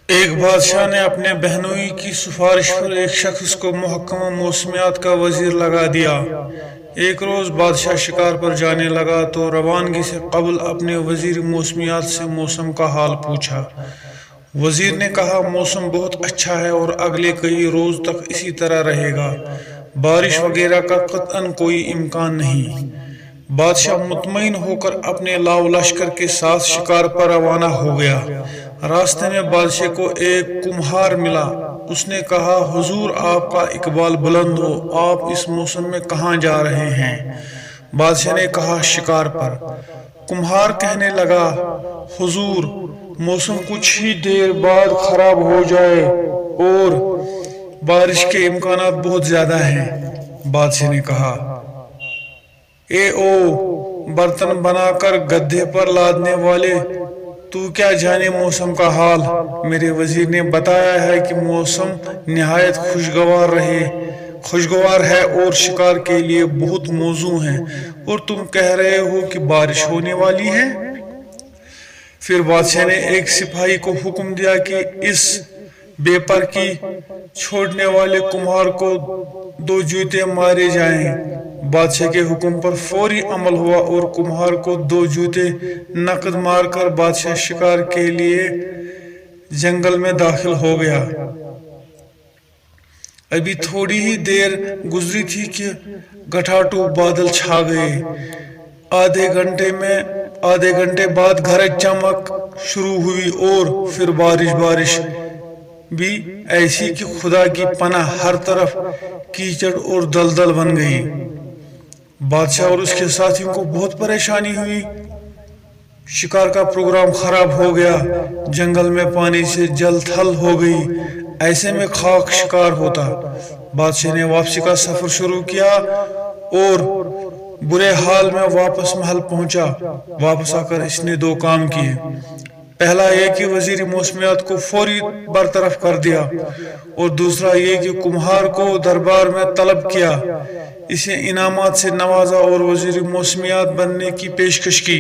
ایک بادشاہ نے اپنے بہنوئی کی سفارش پر ایک شخص کو محکمہ موسمیات کا وزیر لگا دیا۔ ایک روز بادشاہ شکار پر جانے لگا تو روانگی سے قبل اپنے وزیر موسمیات سے موسم کا حال پوچھا۔ وزیر نے کہا موسم بہت اچھا ہے اور اگلے کئی روز تک اسی طرح رہے گا، بارش وغیرہ کا قطعاً کوئی امکان نہیں۔ بادشاہ مطمئن ہو کر اپنے لاؤ لشکر کے ساتھ شکار پر روانہ ہو گیا۔ راستے میں بادشاہ کو ایک کمہار ملا۔ اس نے کہا حضور آپ کا اقبال بلند ہو، آپ اس موسم میں کہاں جا رہے ہیں؟ بادشاہ نے کہا شکار پر۔ کمہار کہنے لگا حضور موسم کچھ ہی دیر بعد خراب ہو جائے اور بارش کے امکانات بہت زیادہ ہیں۔ بادشاہ نے کہا اے او برتن بنا کر گدھے پر لادنے والے، تو کیا جانے موسم کا حال؟ میرے وزیر نے بتایا ہے کہ موسم نہایت خوشگوار ہے اور شکار کے لیے بہت موزوں ہے، اور تم کہہ رہے ہو کہ بارش ہونے والی ہے۔ پھر بادشاہ نے ایک سپاہی کو حکم دیا کہ اس بے پر کی چھوڑنے والے کمہار کو 2 جوتے مارے جائیں۔ بادشاہ کے حکم پر فوری عمل ہوا اور کمہار کو 2 جوتے نقد مار کر بادشاہ شکار کے لیے جنگل میں داخل ہو گیا۔ ابھی تھوڑی ہی دیر گزری تھی کہ گٹھاٹو بادل چھا گئے۔ آدھے گھنٹے بعد گرج چمک شروع ہوئی اور پھر بارش بھی ایسی کہ خدا کی پناہ، ہر طرف کیچڑ اور دلدل بن گئی۔ بادشاہ اور اس کے ساتھیوں کو بہت پریشانی ہوئی۔ شکار کا پروگرام خراب ہو گیا، جنگل میں پانی سے جل تھل ہو گئی، ایسے میں خاک شکار ہوتا۔ بادشاہ نے واپسی کا سفر شروع کیا اور برے حال میں واپس محل پہنچا۔ واپس آ کر اس نے 2 کام کیے۔ پہلا یہ کہ وزیر موسمیات کو فوری برطرف کر دیا، اور دوسرا یہ کہ کمہار کو دربار میں طلب کیا، اسے انعامات سے نوازا اور وزیر موسمیات بننے کی پیشکش کی۔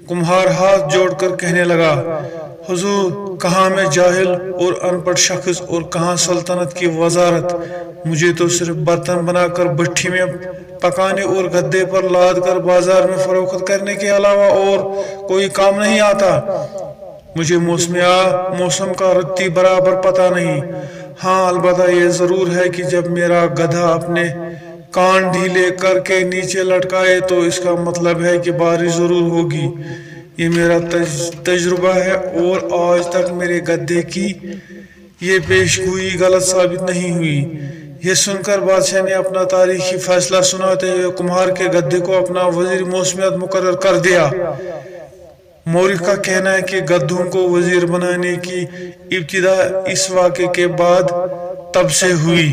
کمہار ہاتھ جوڑ کر کہنے لگا حضور کہاں میں جاہل اور ان پڑھ شخص اور کہاں سلطنت کی وزارت، مجھے تو صرف برتن بنا کر بھٹی میں پکانے اور گدے پر لاد کر بازار میں فروخت کرنے کے علاوہ اور کوئی کام نہیں آتا۔ مجھے موسم کا رتی برابر پتہ نہیں۔ ہاں البتہ یہ ضرور ہے کہ جب میرا گدھا اپنے کان ڈھیلے کر کے نیچے لٹکائے تو اس کا مطلب ہے کہ بارش ضرور ہوگی۔ یہ میرا تجربہ ہے اور آج تک میرے گدھے کی یہ پیش گوئی غلط ثابت نہیں ہوئی۔ یہ سن کر بادشاہ نے اپنا تاریخی فیصلہ سناتے ہوئے کمہار کے گدھے کو اپنا وزیر موسمیات مقرر کر دیا۔ مورخ کا کہنا ہے کہ گدھوں کو وزیر بنانے کی ابتدا اس واقعے کے بعد تب سے ہوئی۔